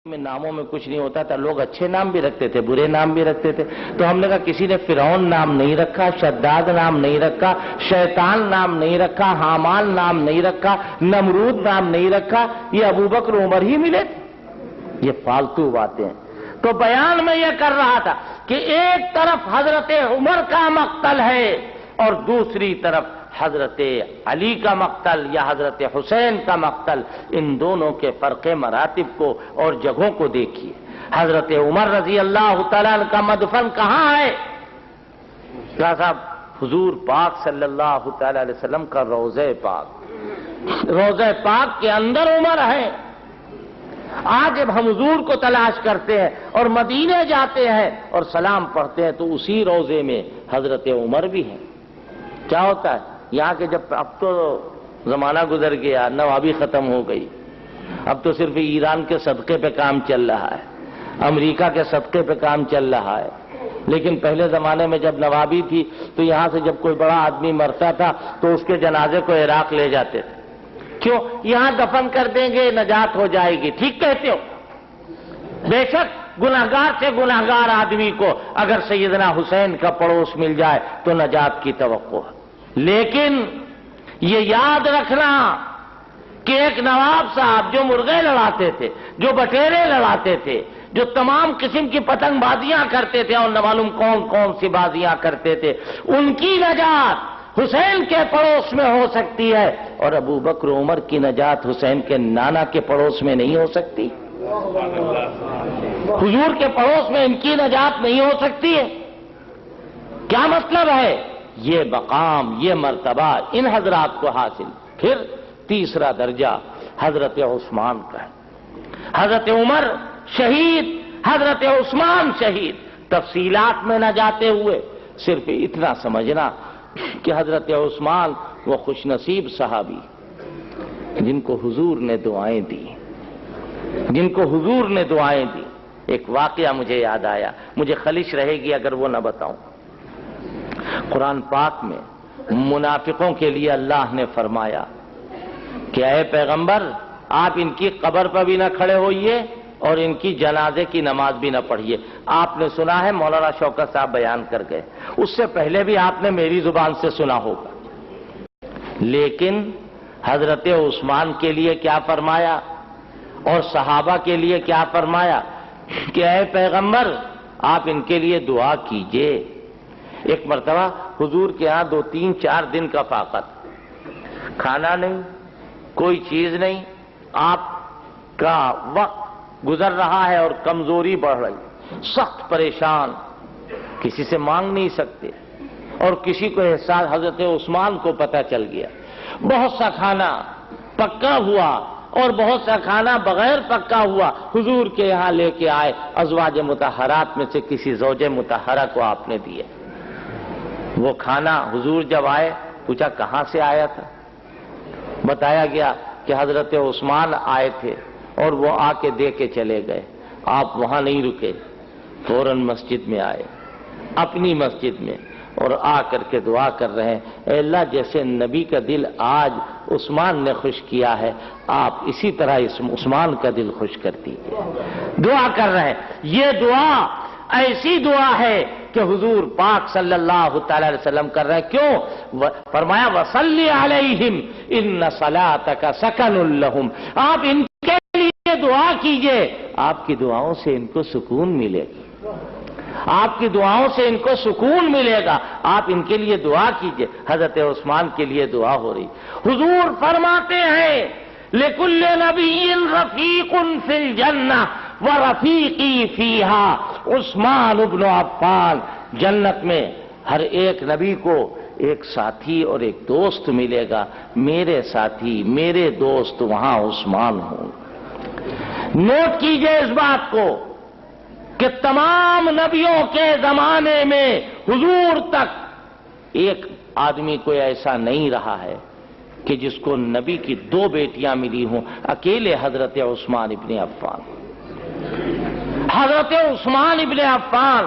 میں ناموں میں کچھ نہیں ہوتا تھا، لوگ اچھے نام بھی رکھتے تھے، برے نام بھی رکھتے تھے. تو ہم نے کہا کسی نے فرعون نام نہیں رکھا، شداد نام نہیں رکھا، شیطان نام نہیں رکھا، حامان نام نہیں رکھا، نمرود نام نہیں رکھا. یہ ابوبکر عمر ہی ملے تھے. یہ فالتو باتیں. تو بیان میں یہ کر رہا تھا کہ ایک طرف حضرت عمر کا مقتل ہے اور دوسری طرف حضرت علی کا مقتل یا حضرت حسین کا مقتل. ان دونوں کے فرق مراتب کو اور جگہوں کو دیکھیے. حضرت عمر رضی اللہ تعالیٰ عنہ کا مدفن کہاں ہے؟ کیا صاحب؟ حضور پاک صلی اللہ تعالیٰ علیہ وسلم کا روضہ پاک. روضہ پاک کے اندر عمر ہے. آج جب ہم حضور کو تلاش کرتے ہیں اور مدینے جاتے ہیں اور سلام پڑھتے ہیں تو اسی روضے میں حضرت عمر بھی ہیں. کیا ہوتا ہے یہاں کے جب اب تو زمانہ گزر گیا، نوابی ختم ہو گئی، اب تو صرف ایران کے صدقے پہ کام چل رہا ہے، امریکہ کے صدقے پہ کام چل رہا ہے. لیکن پہلے زمانے میں جب نوابی تھی تو یہاں سے جب کوئی بڑا آدمی مرتا تھا تو اس کے جنازے کو عراق لے جاتے تھے. کیوں؟ یہاں دفن کر دیں گے، نجات ہو جائے گی. ٹھیک کہتے ہو. بے شک گناہگار سے گناہگار آدمی کو اگر سیدنا حسین کا پڑوس مل جائے تو نجات کی توقع ہے. لیکن یہ یاد رکھنا کہ ایک نواب صاحب جو مرغے لڑاتے تھے، جو بٹیرے لڑاتے تھے، جو تمام قسم کی پتنگ بازیاں کرتے تھے اور نہ معلوم کون کون سی بازیاں کرتے تھے، ان کی نجات حسین کے پڑوس میں ہو سکتی ہے اور ابو بکر عمر کی نجات حسین کے نانا کے پڑوس میں نہیں ہو سکتی. حضور کے پڑوس میں ان کی نجات نہیں ہو سکتی ہے. کیا مطلب ہے؟ یہ مقام، یہ مرتبہ ان حضرات کو حاصل. پھر تیسرا درجہ حضرت عثمان کا ہے. حضرت عمر شہید، حضرت عثمان شہید. تفصیلات میں نہ جاتے ہوئے صرف اتنا سمجھنا کہ حضرت عثمان وہ خوش نصیب صحابی جن کو حضور نے دعائیں دی، جن کو حضور نے دعائیں دی. ایک واقعہ مجھے یاد آیا، مجھے خلش رہے گی اگر وہ نہ بتاؤں. قرآن پاک میں منافقوں کے لیے اللہ نے فرمایا کہ اے پیغمبر آپ ان کی قبر پر بھی نہ کھڑے ہوئیے اور ان کی جنازے کی نماز بھی نہ پڑھیے. آپ نے سنا ہے، مولانا شوکت صاحب بیان کر گئے، اس سے پہلے بھی آپ نے میری زبان سے سنا ہوگا. لیکن حضرت عثمان کے لیے کیا فرمایا اور صحابہ کے لیے کیا فرمایا کہ اے پیغمبر آپ ان کے لیے دعا کیجئے. ایک مرتبہ حضور کے ہاں 2-3-4 دن کا فاقت، کھانا نہیں، کوئی چیز نہیں، آپ کا وقت گزر رہا ہے اور کمزوری بڑھ رہی، سخت پریشان، کسی سے مانگ نہیں سکتے. اور کسی کو احساس، حضرت عثمان کو پتہ چل گیا. بہت سا کھانا پکا ہوا اور بہت سا کھانا بغیر پکا ہوا حضور کے یہاں لے کے آئے. ازواج مطہرات میں سے کسی زوجہ مطہرہ کو آپ نے دیے. وہ کھانا حضور جب آئے پوچھا کہاں سے آیا تھا؟ بتایا گیا کہ حضرت عثمان آئے تھے اور وہ آ کے دے کے چلے گئے. آپ وہاں نہیں رکے، فوراً مسجد میں آئے، اپنی مسجد میں، اور آ کر کے دعا کر رہے ہیں اے اللہ جیسے نبی کا دل آج عثمان نے خوش کیا ہے، آپ اسی طرح عثمان کا دل خوش کر دیجیے. دعا کر رہے ہیں. یہ دعا ایسی دعا ہے کہ حضور پاک صلی اللہ تعالی علیہ وسلم کر رہے ہیں. کیوں؟ فرمایا وَصَلِّ عَلَيْهِمْ إِنَّ صَلَاتَكَ سَكَنٌ لَهُمْ. آپ ان کے لیے دعا کیجئے، آپ کی دعاؤں سے ان کو سکون ملے گی، آپ کی دعاؤں سے ان کو سکون ملے گا. آپ ان کے لیے دعا کیجئے. حضرت عثمان کے لیے دعا ہو رہی. حضور فرماتے ہیں لِكُلِّ نَبِيٍّ رَفِيقٌ فِي الْجَنَّةِ وَرَفِيقِي فِيهَا عثمان بن عفان. جنت میں ہر ایک نبی کو ایک ساتھی اور ایک دوست ملے گا. میرے ساتھی، میرے دوست وہاں عثمان ہوں. نوٹ کیجئے اس بات کو کہ تمام نبیوں کے زمانے میں حضور تک ایک آدمی کوئی ایسا نہیں رہا ہے کہ جس کو نبی کی 2 بیٹیاں ملی ہوں. اکیلے حضرت عثمان ابن عفان. حضرت عثمان ابن عفان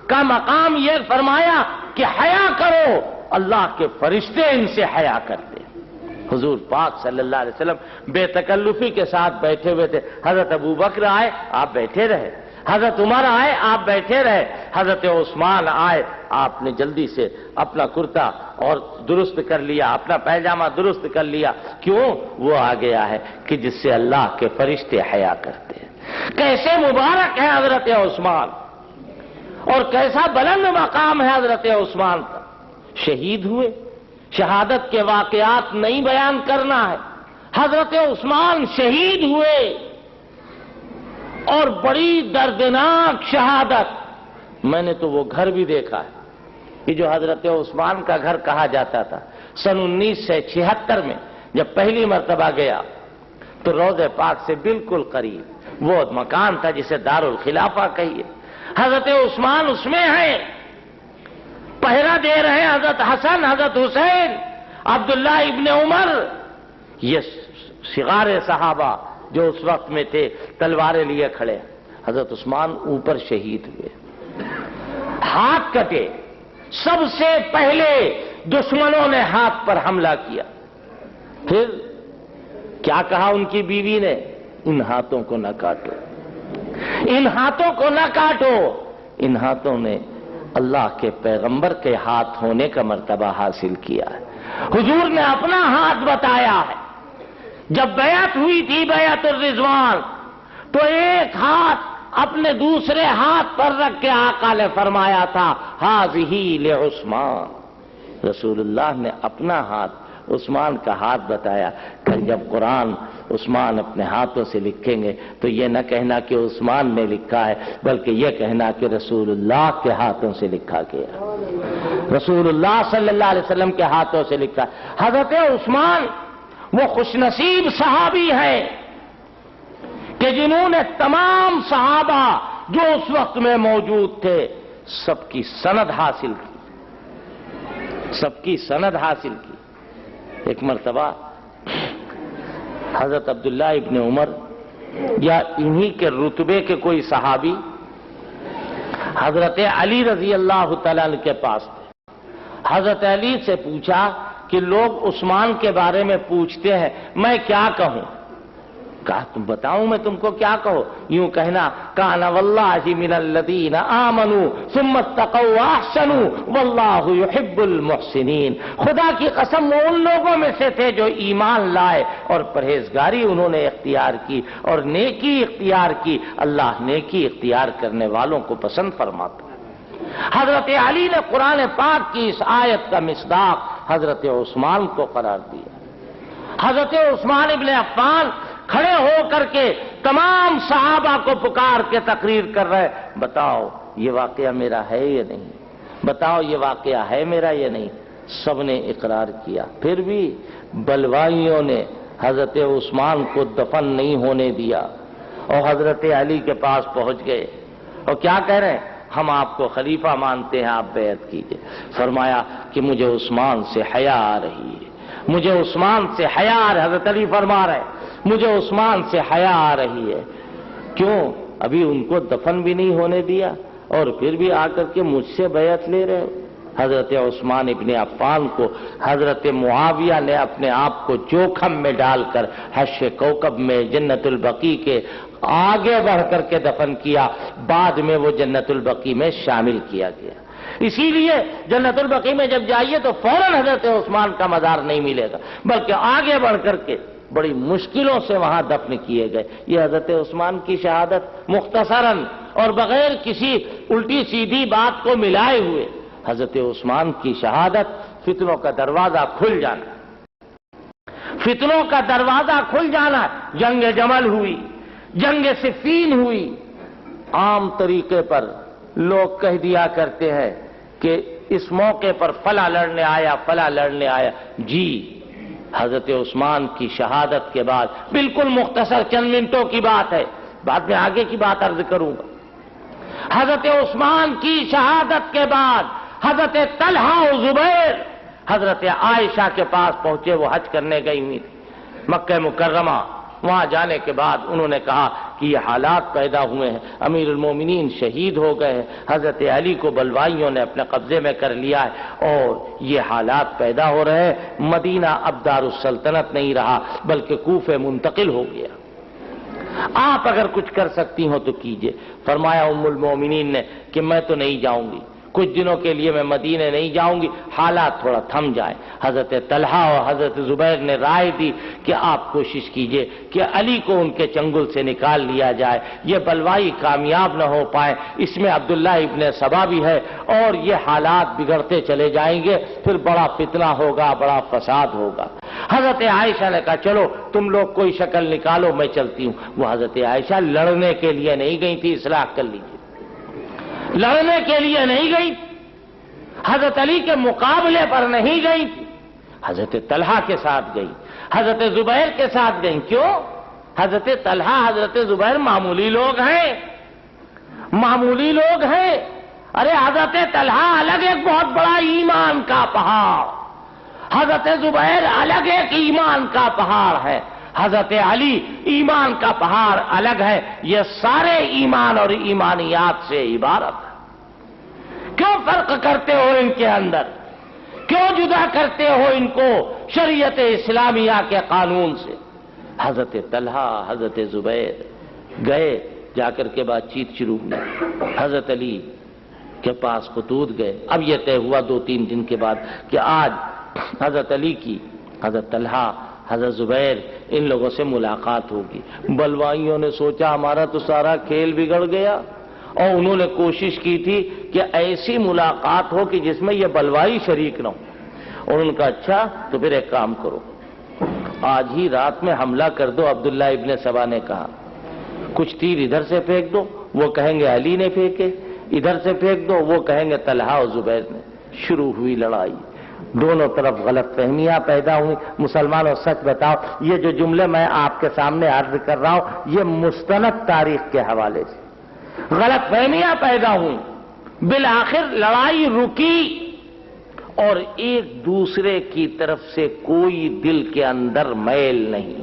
کا مقام یہ فرمایا کہ حیا کرو، اللہ کے فرشتے ان سے حیا کرتے. حضور پاک صلی اللہ علیہ وسلم بے تکلفی کے ساتھ بیٹھے ہوئے تھے. حضرت ابو بکر آئے آپ بیٹھے رہے, حضرت عمر آئے آپ بیٹھے رہے, حضرت عثمان آئے آپ نے جلدی سے اپنا کرتا اور درست کر لیا, اپنا پیجامہ درست کر لیا. کیوں؟ وہ آ گیا ہے کہ جس سے اللہ کے فرشتے حیا کرتے ہیں. کیسے مبارک ہے حضرت عثمان اور کیسا بلند مقام ہے حضرت عثمان کا. شہید ہوئے, شہادت کے واقعات نہیں بیان کرنا ہے. حضرت عثمان شہید ہوئے اور بڑی دردناک شہادت. میں نے تو وہ گھر بھی دیکھا ہے کہ جو حضرت عثمان کا گھر کہا جاتا تھا. سن 1976 میں جب پہلی مرتبہ گیا تو روضہ پاک سے بالکل قریب وہ مکان تھا جسے دارالخلافہ کہیے. حضرت عثمان اس میں ہیں, پہرا دے رہے ہیں حضرت حسن, حضرت حسین, عبداللہ ابن عمر, یہ صغار صحابہ جو اس وقت میں تھے تلواریں لیے کھڑے. حضرت عثمان اوپر شہید ہوئے, ہاتھ کٹے. سب سے پہلے دشمنوں نے ہاتھ پر حملہ کیا. پھر کیا کہا ان کی بیوی نے؟ ان ہاتھوں کو نہ کاٹو, ان ہاتھوں کو نہ کاٹو. ان ہاتھوں نے اللہ کے پیغمبر کے ہاتھ ہونے کا مرتبہ حاصل کیا ہے. حضور نے اپنا ہاتھ بتایا ہے. جب بیعت ہوئی تھی بیعت الرضوان تو ایک ہاتھ اپنے دوسرے ہاتھ پر رکھ کے آقا نے فرمایا تھا ہاذہی لعثمان. رسول اللہ نے اپنا ہاتھ عثمان کا ہاتھ بتایا. کہ جب قرآن عثمان اپنے ہاتھوں سے لکھیں گے تو یہ نہ کہنا کہ عثمان نے لکھا ہے, بلکہ یہ کہنا کہ رسول اللہ کے ہاتھوں سے لکھا گیا, رسول اللہ صلی اللہ علیہ وسلم کے ہاتھوں سے لکھا. حضرت عثمان وہ خوش نصیب صحابی ہیں کہ جنہوں نے تمام صحابہ جو اس وقت میں موجود تھے سب کی سند حاصل کی, سب کی سند حاصل کی. ایک مرتبہ حضرت عبداللہ ابن عمر یا انہی کے رتبے کے کوئی صحابی حضرت علی رضی اللہ تعالیٰ عنہ کے پاس تھے. حضرت علی سے پوچھا کہ لوگ عثمان کے بارے میں پوچھتے ہیں, میں کیا کہوں؟ کہا تم بتاؤں میں تم کو کیا کہو؟ یوں کہنا کان واللہ من الذین آمنوا ثم اتقوا واحسنوا واللہ یحب المحسنین. خدا کی قسم وہ ان لوگوں میں سے تھے جو ایمان لائے اور پرہیزگاری انہوں نے اختیار کی اور نیکی اختیار کی. اللہ نیکی اختیار کرنے والوں کو پسند فرماتا ہے. حضرت علی نے قرآن پاک کی اس آیت کا مصداق حضرت عثمان کو قرار دیا. حضرت عثمان ابن عفان کھڑے ہو کر کے تمام صحابہ کو پکار کے تقریر کر رہے, بتاؤ یہ واقعہ میرا ہے یا نہیں, بتاؤ یہ واقعہ ہے میرا یا نہیں. سب نے اقرار کیا. پھر بھی بلوائیوں نے حضرت عثمان کو دفن نہیں ہونے دیا اور حضرت علی کے پاس پہنچ گئے اور کیا کہہ رہے ہیں؟ ہم آپ کو خلیفہ مانتے ہیں, آپ بیعت کیجئے. فرمایا کہ مجھے عثمان سے حیا آ رہی ہے, مجھے عثمان سے حیا آ رہی ہے. حضرت علی فرما رہے مجھے عثمان سے حیا آ رہی ہے. کیوں؟ ابھی ان کو دفن بھی نہیں ہونے دیا اور پھر بھی آ کر کے مجھ سے بیعت لے رہے ہو. حضرت عثمان ابن عفان کو حضرت معاویہ نے اپنے آپ کو جوخم میں ڈال کر حشر کوکب میں جنت البقیع کے آگے بڑھ کر کے دفن کیا. بعد میں وہ جنت البقیع میں شامل کیا گیا. اسی لیے جنت البقیع میں جب جائیے تو فوراً حضرت عثمان کا مزار نہیں ملے گا, بلکہ آگے بڑھ کر کے بڑی مشکلوں سے وہاں دفن کیے گئے. یہ حضرت عثمان کی شہادت مختصراً اور بغیر کسی الٹی سیدھی بات کو ملائے ہوئے. حضرت عثمان کی شہادت فتنوں کا دروازہ کھل جانا, فتنوں کا دروازہ کھل جانا. جنگ جمل ہوئی, جنگ صفین ہوئی. عام طریقے پر لوگ کہہ دیا کرتے ہیں کہ اس موقع پر فلاں لڑنے آیا, فلاں لڑنے آیا. جی حضرت عثمان کی شہادت کے بعد, بالکل مختصر چند منٹوں کی بات ہے, بعد میں آگے کی بات عرض کروں گا. حضرت عثمان کی شہادت کے بعد حضرت طلحہ و زبیر حضرت عائشہ کے پاس پہنچے. وہ حج کرنے گئی ہوئی تھی مکہ مکرمہ. وہاں جانے کے بعد انہوں نے کہا کہ یہ حالات پیدا ہوئے ہیں، امیر المومنین شہید ہو گئے ہیں، حضرت علی کو بلوائیوں نے اپنے قبضے میں کر لیا ہے اور یہ حالات پیدا ہو رہے ہیں، مدینہ اب دارالسلطنت نہیں رہا بلکہ کوفے منتقل ہو گیا، آپ اگر کچھ کر سکتی ہو تو کیجئے۔ فرمایا ام المومنین نے کہ میں تو نہیں جاؤں گی، کچھ دنوں کے لیے میں مدینہ نہیں جاؤں گی، حالات تھوڑا تھم جائیں۔ حضرت طلحہ اور حضرت زبیر نے رائے دی کہ آپ کوشش کیجئے کہ علی کو ان کے چنگل سے نکال لیا جائے، یہ بلوائی کامیاب نہ ہو پائے، اس میں عبداللہ ابن سبا بھی ہے اور یہ حالات بگڑتے چلے جائیں گے، پھر بڑا فتنہ ہوگا، بڑا فساد ہوگا۔ حضرت عائشہ نے کہا چلو تم لوگ کوئی شکل نکالو، میں چلتی ہوں۔ وہ حضرت عائشہ لڑنے کے لیے نہیں گئی تھی، اصلاح کر لیجیے، لڑنے کے لیے نہیں گئی، حضرت علی کے مقابلے پر نہیں گئی تھی، حضرت طلحہ کے ساتھ گئی، حضرت زبیر کے ساتھ گئی۔ کیوں؟ حضرت طلحہ حضرت زبیر معمولی لوگ ہیں، معمولی لوگ ہیں۔ ارے حضرت طلحہ الگ ایک بہت بڑا ایمان کا پہاڑ، حضرت زبیر الگ ایک ایمان کا پہاڑ ہے، حضرت علی ایمان کا پہاڑ الگ ہے، یہ سارے ایمان اور ایمانیات سے عبارت ہے۔ کیوں فرق کرتے ہو ان کے اندر؟ کیوں جدا کرتے ہو ان کو شریعت اسلامیہ کے قانون سے؟ حضرت طلحہ حضرت زبیر گئے، جا کر کے بات چیت شروع ہوئی، حضرت علی کے پاس خطوط گئے۔ اب یہ طے ہوا 2-3 دن کے بعد کہ آج حضرت علی کی حضرت طلحہ حضرت زبیر ان لوگوں سے ملاقات ہوگی۔ بلوائیوں نے سوچا ہمارا تو سارا کھیل بگڑ گیا، اور انہوں نے کوشش کی تھی کہ ایسی ملاقات ہو کہ جس میں یہ بلوائی شریک نہ ہو، اور ان کا اچھا تو پھر ایک کام کرو، آج ہی رات میں حملہ کر دو۔ عبداللہ ابن سبا نے کہا کچھ تیر ادھر سے پھینک دو، وہ کہیں گے علی نے پھینکے، ادھر سے پھینک دو، وہ کہیں گے طلحہ اور زبیر نے۔ شروع ہوئی لڑائی، دونوں طرف غلط فہمیاں پیدا ہوئی۔ مسلمانوں سچ بتاؤ، یہ جو جملے میں آپ کے سامنے عرض کر رہا ہوں یہ مستند تاریخ کے حوالے سے غلط فہمیاں پیدا ہوئی، بالآخر لڑائی رکی اور ایک دوسرے کی طرف سے کوئی دل کے اندر میل نہیں۔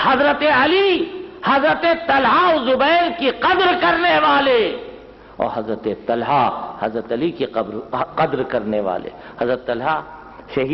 حضرت علی حضرت طلحہ و زبیر کی قدر کرنے والے اور حضرت طلحہ حضرت علی کی قدر کرنے والے۔ حضرت طلحہ شہید